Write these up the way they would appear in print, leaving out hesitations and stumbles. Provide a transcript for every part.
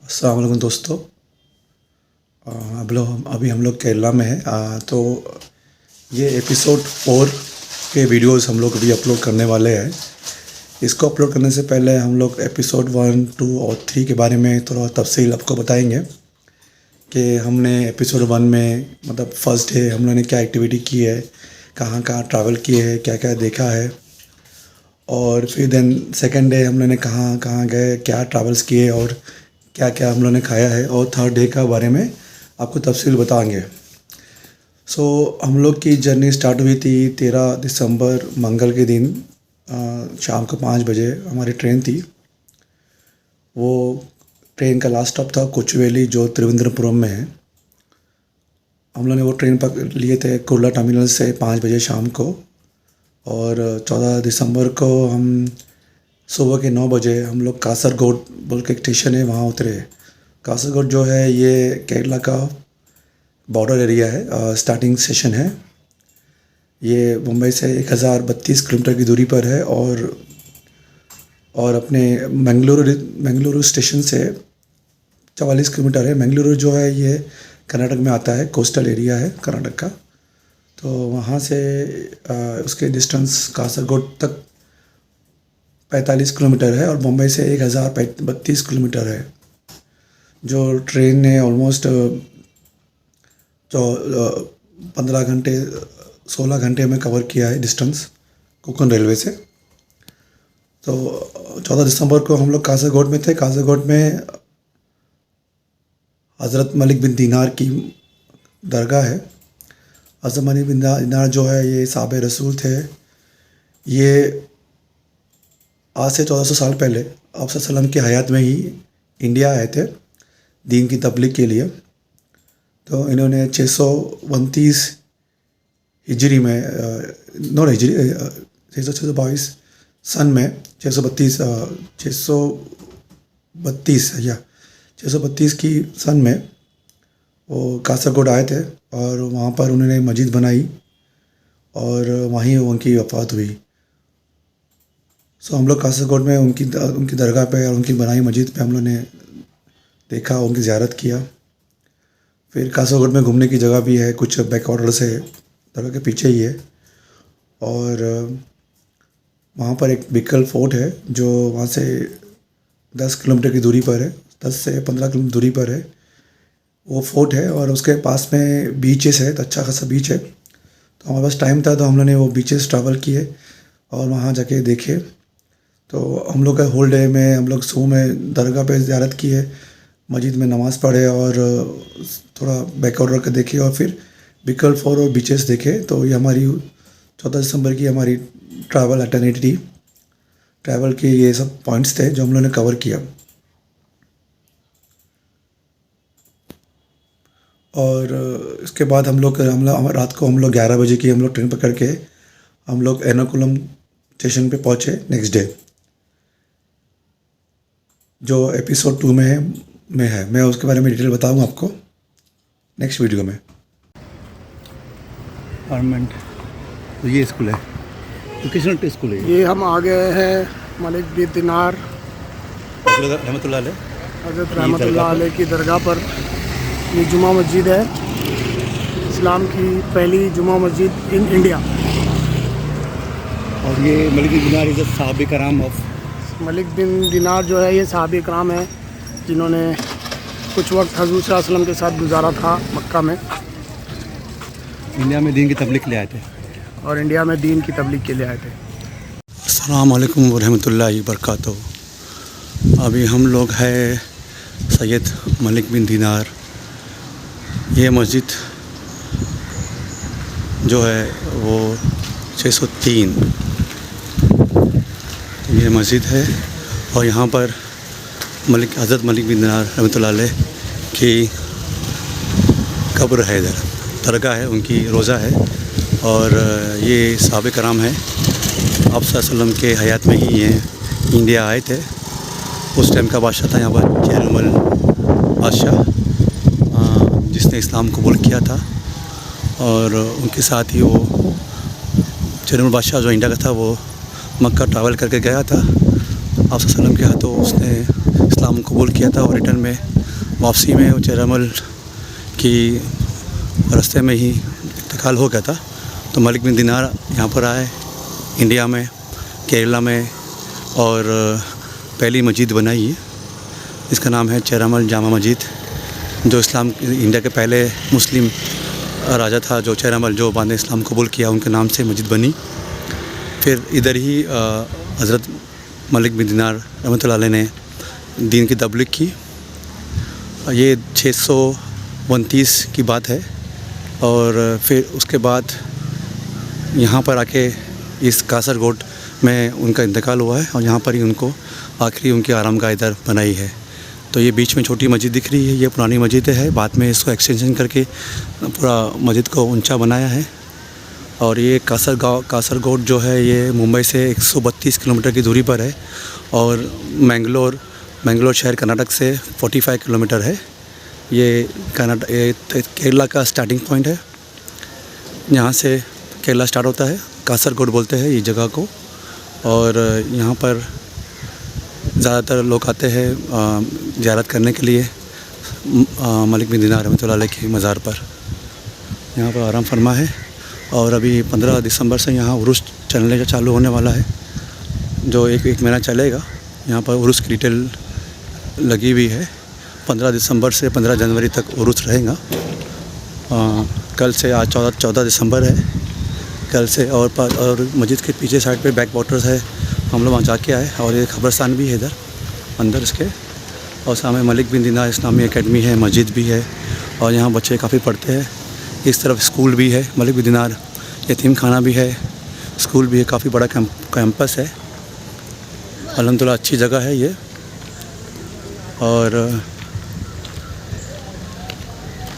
अस्सलाम वालेकुम दोस्तों। अभी हम लोग केरला में हैं। तो ये एपिसोड 4 के वीडियोस हम लोग अभी अपलोड करने वाले हैं। इसको अपलोड करने से पहले हम लोग एपिसोड 1, 2 और 3 के बारे में थोड़ा तफसील आपको बताएंगे कि हमने एपिसोड 1 में मतलब फ़र्स्ट डे हम लोगों ने क्या एक्टिविटी की है, कहाँ कहाँ ट्रैवल किए हैं, क्या क्या देखा है, और फिर देन सेकंड डे हम लोगों ने कहाँ कहाँ गए, क्या ट्रैवल्स किए और क्या क्या हम लोगों ने खाया है, और थर्ड डे का बारे में आपको तफसील बताएंगे। हम लोग की जर्नी स्टार्ट हुई थी 13 दिसंबर मंगल के दिन। शाम को 5 बजे हमारी ट्रेन थी। वो ट्रेन का लास्ट स्टॉप था कोचुवेली, जो त्रिवेंद्रपुरम में है। हम लोगों ने वो ट्रेन पकड़ लिए थे कुर्ला टर्मिनल से 5 बजे शाम को, और 14 दिसंबर को हम सुबह के 9 बजे हम लोग कासरगोड बोल के एक स्टेशन है, वहाँ उतरे। कासरगोड जो है ये केरला का बॉर्डर एरिया है, स्टार्टिंग स्टेशन है। ये मुंबई से 1032 किलोमीटर की दूरी पर है, और अपने मंगलुरु स्टेशन से 44 किलोमीटर है। मंगलुरु जो है ये कर्नाटक में आता है, कोस्टल एरिया है कर्नाटक का। तो वहाँ से उसके डिस्टेंस कासरगोड तक 45 किलोमीटर है, और मुंबई से 1032 किलोमीटर है। जो ट्रेन ने ऑलमोस्ट 15 घंटे 16 घंटे में कवर किया है डिस्टेंस कोंकण रेलवे से। तो 14 दिसंबर को हम लोग कासरगोड में थे। कासरगोड में हज़रत मलिक बिन दीनार की दरगाह है। हज़रत मलिक बिन दीनार जो है ये साहबे रसूल थे। ये आज से 1400 साल पहले आप सल्लम की हयात में ही इंडिया आए थे दीन की तबलीग के लिए। तो इन्होंने 629 हिजरी में नॉट हिजरी 622 सन में 632 की सन में वो कासरगोड आए थे, और वहाँ पर उन्होंने मस्जिद बनाई और वहीं उनकी वफ़ात हुई। हम लोग कासरगोड में उनकी दरगाह पे और उनकी बनाई मस्जिद पे हम लोग ने देखा, उनकी ज़ियारत किया। फिर कासरगोड में घूमने की जगह भी है, कुछ बैक वाटर से दरगाह के पीछे ही है। और वहाँ पर एक बिकल फोर्ट है जो वहाँ से 10 किलोमीटर की दूरी पर है, 10 से 15 किलोमीटर दूरी पर है वो फोर्ट है। और उसके पास में बीचेस है, तो अच्छा खासा बीच है। तो हमारे पास टाइम था तो हम लोगों ने वो बीचेस ट्रैवल किए और वहाँ जाके देखे। तो हम लोग का होल डे में हम लोग सुबह में दरगाह पे ज़ियारत की है, मस्जिद में नमाज़ पढ़े और थोड़ा बैक वाटर का देखे, और फिर बिकल फोर्ट और बीचेस देखे। तो ये हमारी 14 दिसंबर की हमारी ट्रैवल अटर्निटी ट्रैवल के ये सब पॉइंट्स थे जो हम लोगों ने कवर किया। और इसके बाद हम लोग रात को हम लोग 11 बजे की हम लोग ट्रेन पकड़ के हम लोग एर्नाकुलम स्टेशन पे पहुँचे नेक्स्ट डे, जो एपिसोड 2 में है। मैं उसके बारे में डिटेल बताऊंगा आपको नेक्स्ट वीडियो में। गवर्नमेंट तो ये स्कूल है, वोकेशनल स्कूल है। ये हम आ गए हैं मलिक बिन दीनार रहमतुल्लाह अलैह हज़रत रहमतुल्लाह अलैह की दरगाह पर। ये जुमा मस्जिद है, इस्लाम की पहली जुमा मस्जिद इन इंडिया। और ये मलिक बिन दीनार इज़ साहब कराम ऑफ मलिक बिन दीनार जो है ये साहबी कराम है जिन्होंने कुछ वक्त हज़रत सल्लल्लाहु अलैहि वसल्लम के साथ गुजारा था मक्का में। इंडिया में दीन की तबलीग के लिए आए थे, और इंडिया में दीन की तबलीग के लिए आए थे। अस्सलाम वालेकुम वरहमतुल्लाहि वबरकातुहू। अभी हम लोग हैं सैयद मलिक बिन दीनार। ये मस्जिद जो है वो 603 ये मस्जिद है, और यहाँ पर हज़रत मलिक बिन दीनार रहमतुल्लाह अलैह की कब्र है, इधर दरगाह है, उनकी रोज़ा है। और ये साहबे कराम है, आप सल्लल्लाहु अलैहि वसल्लम के हयात में ही ये इंडिया आए थे। उस टाइम का बादशाह था यहाँ पर जैनुल बादशाह, जिसने इस्लाम कबूल किया था। और उनके साथ ही वो जैनुल बादशाह जो इंडिया का था वो मक्का ट्रैवल करके गया था आप सल्लल्लाहु अलैहि वसल्लम के हाथों, उसने इस्लाम कबूल किया था और रिटर्न में वापसी में वो चेरामल की रास्ते में ही इंतकाल हो गया था। तो मलिक बिन दिनार यहाँ पर आए इंडिया में, केरला में, और पहली मस्जिद बनाई है। इसका नाम है चेरामल जामा मस्जिद, जो इंडिया के पहले मुस्लिम राजा था जो चेरामल, जो बाद में इस्लाम कबूल किया, उनके नाम से मस्जिद बनी। फिर इधर ही हज़रत मलिक बिन दिनार रहमतुल्लाह अलैह ने दीन की तबलीग की। ये 629 की बात है। और फिर उसके बाद यहाँ पर आके इस कासरगोड में उनका इंतकाल हुआ है और यहाँ पर ही उनको आखिरी उनकी आरामगाह इधर बनाई है। तो ये बीच में छोटी मस्जिद दिख रही है, ये पुरानी मस्जिद है, बाद में इसको एक्सटेंशन करके पूरा मस्जिद को ऊंचा बनाया है। और ये कासरगोड जो है ये मुंबई से 132 किलोमीटर की दूरी पर है और मैंगलोर शहर कर्नाटक से 45 किलोमीटर है। ये केरला का स्टार्टिंग पॉइंट है, यहाँ से केरला स्टार्ट होता है, कासरगोड बोलते हैं ये जगह को। और यहाँ पर ज़्यादातर लोग आते हैं ज़ियारत करने के लिए मलिक बिन दिनार रहमतुल्लाह अलैह के मज़ार पर। यहाँ पर आराम फरमा है और अभी 15 दिसंबर से यहाँ उर्स चलने चालू होने वाला है, जो एक महीना चलेगा। यहाँ पर उर्स की डिटेल लगी हुई है। 15 दिसंबर से 15 जनवरी तक उर्स रहेगा। कल से आज 14 दिसंबर है, कल से। और मस्जिद के पीछे साइड पे बैक वाटर्स है, हम लोग वहाँ जाके आए। और ये कब्रस्तान भी है इधर अंदर इसके। और सामने मलिक बिन दिनार इस्लामी एकेडमी है, मस्जिद भी है और यहाँ बच्चे काफ़ी पढ़ते हैं। इस तरफ स्कूल भी है, मलिक बिन दिनार यतीम खाना भी है, स्कूल भी है, काफ़ी बड़ा कैंपस है। अल्हम्दुलिल्लाह अच्छी जगह है ये। और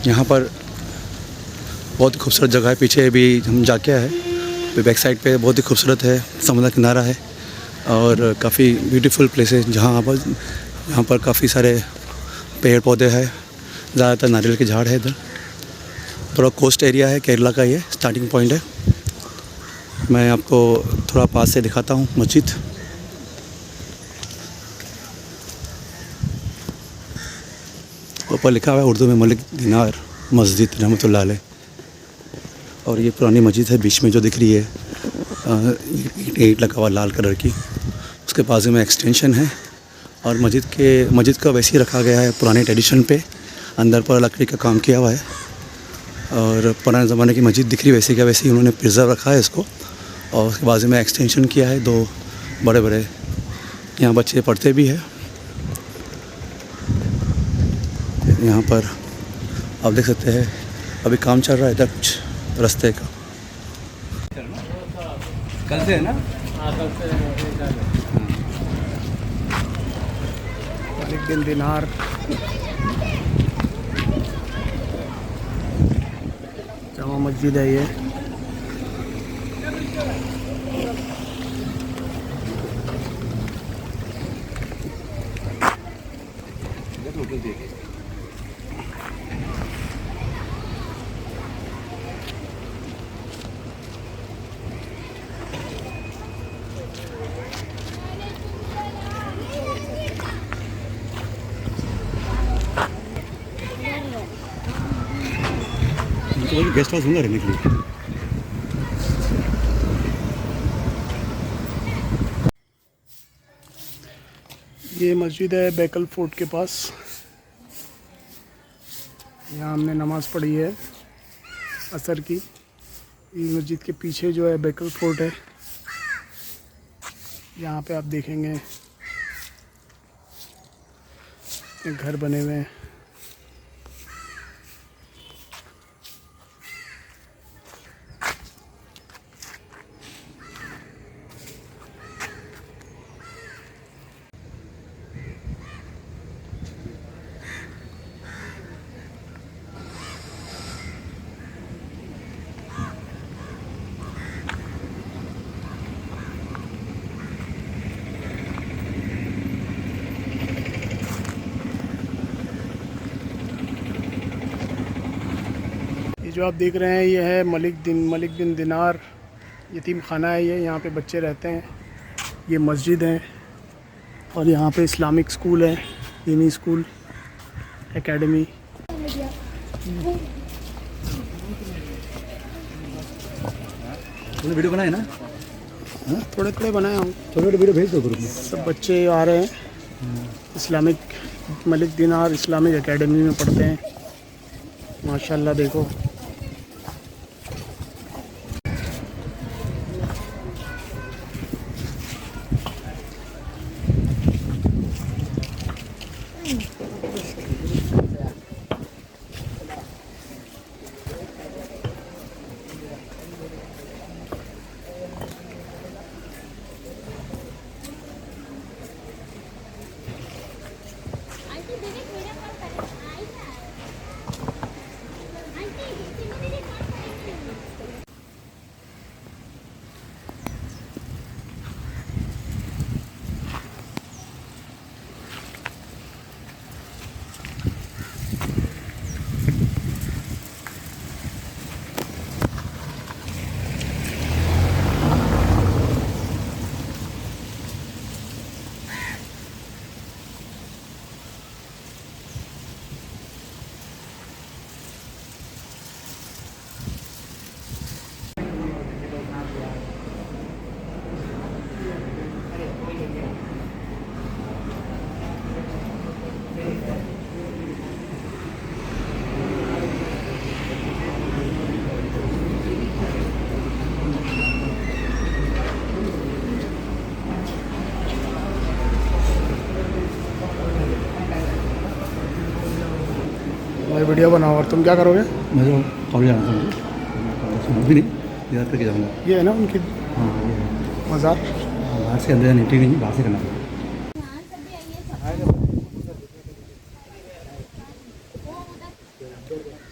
यहाँ पर बहुत ही खूबसूरत जगह है, पीछे भी हम जाके आए, बैक साइड पे बहुत ही खूबसूरत है, समुद्र किनारा है और काफ़ी ब्यूटीफुल प्लेस है। यहाँ पर काफ़ी सारे पेड़ पौधे हैं, ज़्यादातर नारियल के झाड़ है। इधर थोड़ा कोस्ट एरिया है केरला का, ये स्टार्टिंग पॉइंट है। मैं आपको थोड़ा पास से दिखाता हूँ मस्जिद। ऊपर लिखा हुआ है उर्दू में मलिक दिनार मस्जिद रहमतुल्लाह अलैह। और ये पुरानी मस्जिद है, बीच में जो दिख रही है ईंट लगा हुआ लाल कलर की, उसके बाजू में एक्सटेंशन है। और मस्जिद का वैसे ही रखा गया है पुराने ट्रेडिशन पे, अंदर पर लकड़ी का काम किया हुआ है। और पुराने ज़माने की मस्जिद दिख रही वैसे क्या वैसे ही उन्होंने प्रिजर्व रखा है इसको। और उसके बाजू में एक्सटेंशन किया है, 2 बड़े यहाँ बच्चे पढ़ते भी हैं। यहाँ पर आप देख सकते हैं अभी काम चल रहा है इधर कुछ रास्ते का। कल से है ना? मलिक बिन दिनार जामा मस्जिद है ये। गेस्ट हाउस होगा रहने के लिए। ये मस्जिद है बैकल फोर्ट के पास, यहाँ हमने नमाज़ पढ़ी है असर की। ये मस्जिद के पीछे जो है बैकल फोर्ट है, यहाँ पे आप देखेंगे घर बने हुए हैं। ये जो आप देख रहे हैं ये है मलिक बिन दिनार यतीम खाना है ये, यहाँ पे बच्चे रहते हैं। ये मस्जिद है और यहाँ पे इस्लामिक स्कूल है, दीनी स्कूल। एकेडमी। तुमने वीडियो बनाया ना? थोड़े थोड़े बनाया हूँ। छोटे छोटे वीडियो भेज दो ग्रुप में। सब बच्चे आ रहे हैं, इस्लामिक मलिक दिनार इस्लामिक एकेडमी में पढ़ते हैं। माशाल्लाह देखो। मैं वीडियो बनाओ और तुम क्या करोगे? मैं तो कॉलेज जाना था मुझे, अभी नहीं, याद करके जाऊँगा। ये है ना उनकी हाँ ये है। मज़ार। बाहर से अंदर एंट्री नहीं, बाहर से करना पड़ेगा।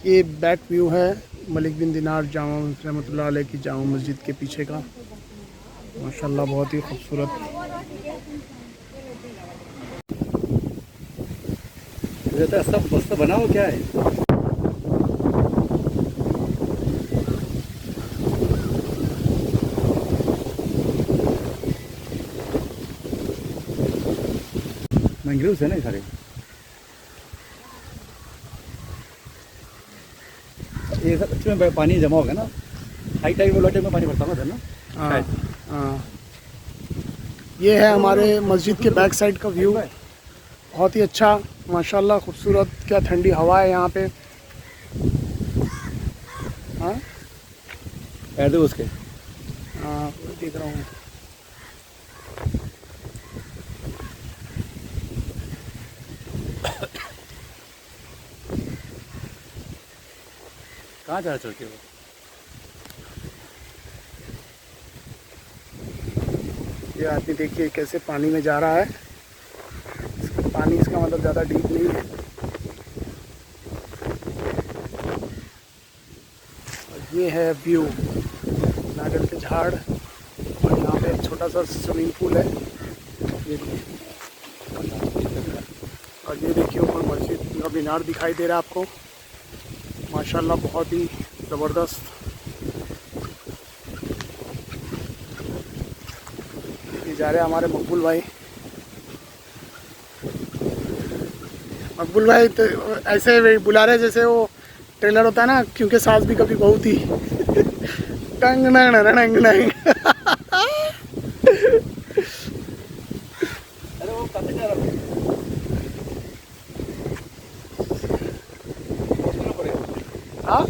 ये बैक व्यू है मलिक बिन दिनार जामा रहमतुल्लाह अलैह की जामा मस्जिद के पीछे का। माशाल्लाह बहुत ही खूबसूरत। सब बस्ता बनाओ क्या है? मैंग्रोव्स है ना ये सारे। ये सब इसमें पानी जमा होगा ना, हाई टाइड में लो टाइड में पानी भरता होगा ना। हाँ हाँ। ये है हमारे मस्जिद के बैक साइड का व्यू। बहुत ही अच्छा माशाल्लाह खूबसूरत। क्या ठंडी हवा है यहाँ पे। हाँ पैर दो उसके। हाँ देख रहा हूँ। कहाँ जा चल के वो? ये आदमी देखिए कैसे पानी में जा रहा है। पानी इसका मतलब ज़्यादा डीप नहीं है। और ये है व्यू, नारियल के झाड़, और यहाँ पे एक छोटा सा स्विमिंग पूल है। और ये देखिए ऊपर मस्जिद का मीनार दिखाई दे रहा है आपको। माशाल्लाह बहुत ही ज़बरदस्त। ये जा रहे हैं हमारे मकबूल भाई। मकबूल भाई तो ऐसे बुला रहे जैसे वो ट्रेलर होता है ना, क्योंकि सास भी कभी बहू थी। टंग नंग नंग नंग। अरे वो कहाँ जा रहा है? हाँ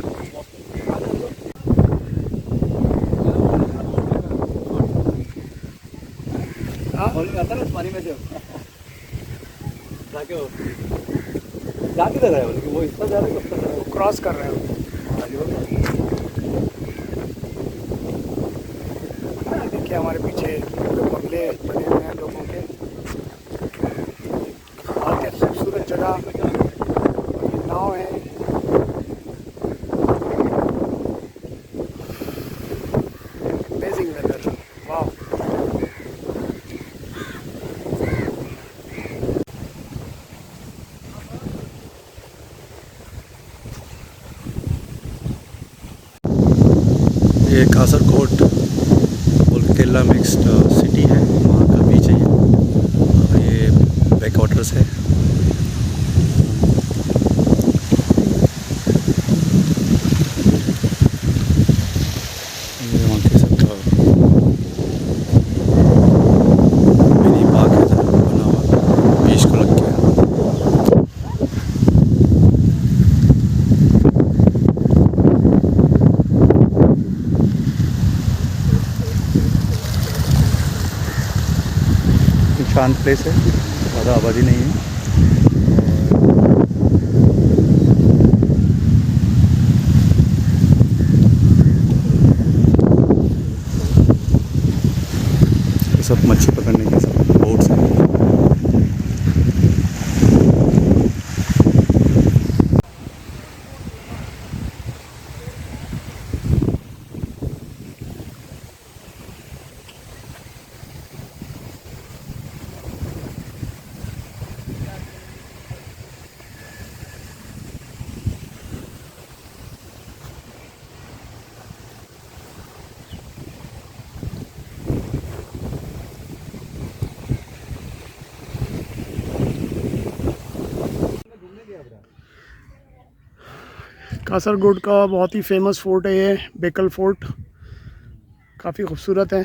आता ना पानी में से जाके जाके रहा है वो इतना जा रहा है, क्रॉस कर रहे हैं। देखिए हमारे पीछे बंगले बने हुए हैं लोगों के। बहुत ही खूबसूरत जगह। नाव है। Amazing weather. वाह। ये कासरकोट केरला मिक्स्ड सिटी है, वहाँ का बीच है ये बैक वाटर्स है। शांत प्लेस है, ज़्यादा आबादी नहीं है। ये सब मच्छी पकड़ने के सब बोट्स हैं। कासरगोड का बहुत ही फेमस फोर्ट है ये, बेकल फोर्ट। काफ़ी खूबसूरत है,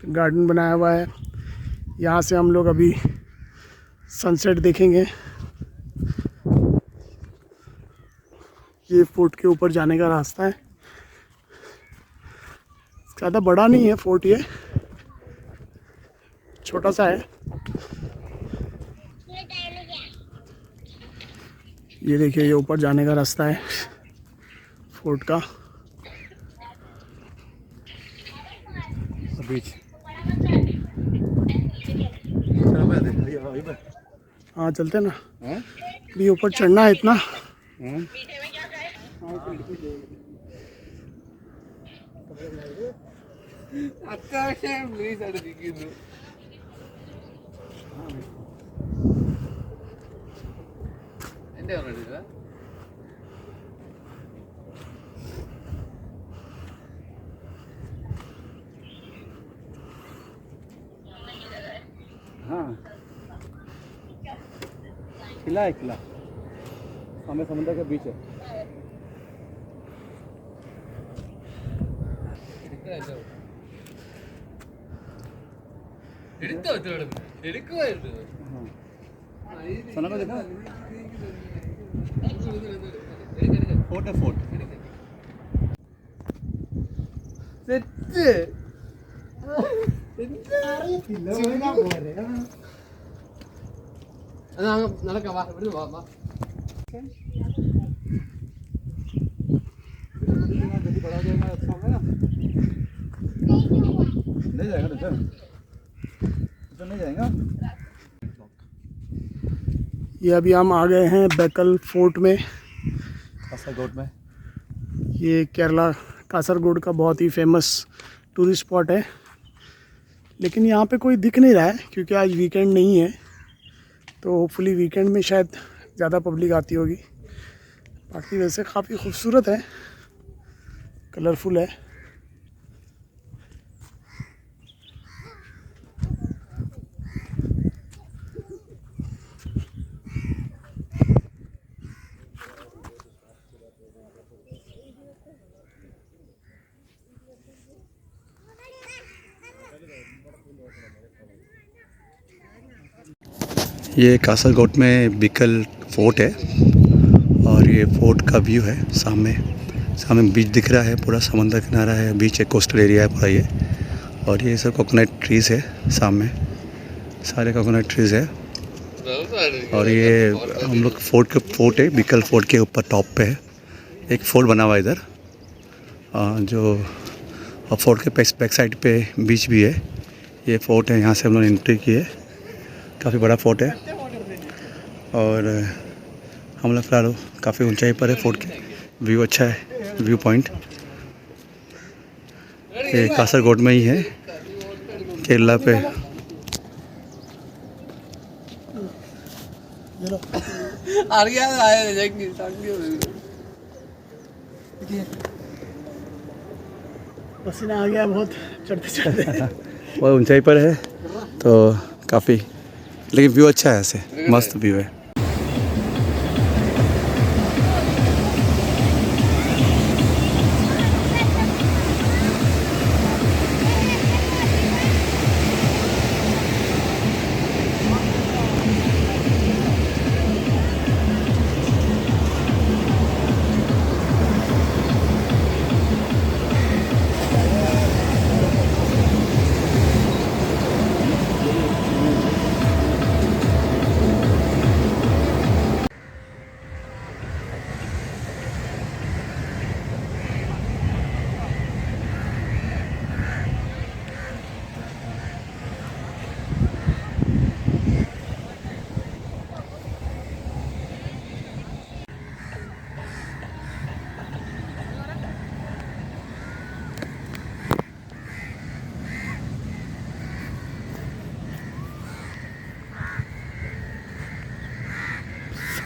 गार्डन बनाया हुआ है। यहाँ से हम लोग अभी सनसेट देखेंगे। ये फोर्ट के ऊपर जाने का रास्ता है। ज़्यादा बड़ा नहीं है फोर्ट, ये छोटा सा है। ये देखिए, ये ऊपर जाने का रास्ता है फोर्ट का। बीच हाँ चलते ना, भी ऊपर चढ़ना है इतना। हाँ, किला है, किला सामने समुद्र के बीच है। सना को देखा, फोर्ट है, फोर्ट नहीं जाएगा तो नहीं जाएगा। ये अभी हम आ गए हैं बेकल फोर्ट में। कासरगोड में ये केरला कासरगोड का बहुत ही फेमस टूरिस्ट स्पॉट है, लेकिन यहाँ पे कोई दिख नहीं रहा है क्योंकि आज वीकेंड नहीं है। तो होपफुली वीकेंड में शायद ज़्यादा पब्लिक आती होगी। बाकी वैसे काफ़ी खूबसूरत है, कलरफुल है। ये कासरगोड में बिकल फोर्ट है और ये फोर्ट का व्यू है। सामने बीच दिख रहा है, पूरा समंदर किनारा है, बीच एक कोस्टल एरिया है पूरा ये। और ये सब कोकोनट ट्रीज़ है, सामने सारे कोकोनट ट्रीज़ है। और ये हम लोग फोर्ट है, बिकल फोर्ट के ऊपर टॉप पे है। एक फोर्ट बना हुआ है इधर जो, और फोर्ट के बैक साइड पे बीच भी है। ये फोर्ट है, यहाँ से हम लोग एंट्री की है। काफ़ी बड़ा फोर्ट है और हम लोग फिलहाल काफ़ी ऊंचाई पर है। फोर्ट के व्यू अच्छा है, व्यू पॉइंट। ये कासरगोड में ही है, केरला पे। पसीना आ गया बहुत चढ़ते चढ़ते। बहुत ऊंचाई पर है तो काफ़ी, लेकिन व्यू अच्छा है, ऐसे मस्त व्यू है।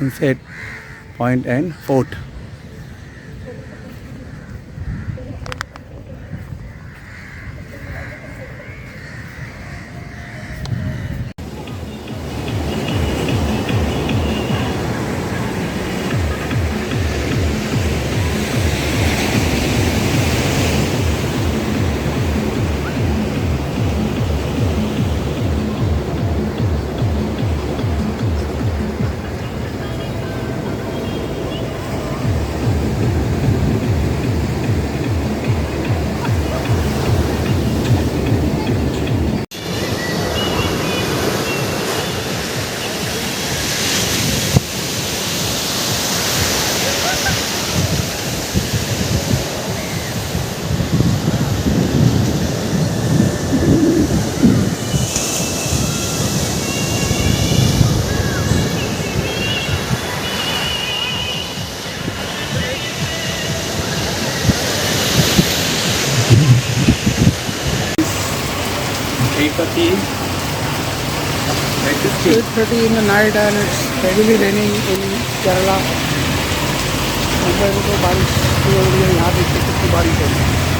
sunset point and fort. It's 8:30 in the night and it's heavily raining in Kerala. Mumbai में तो बारिश शुरू हो रही है, यहाँ देखते कितनी बारिश है.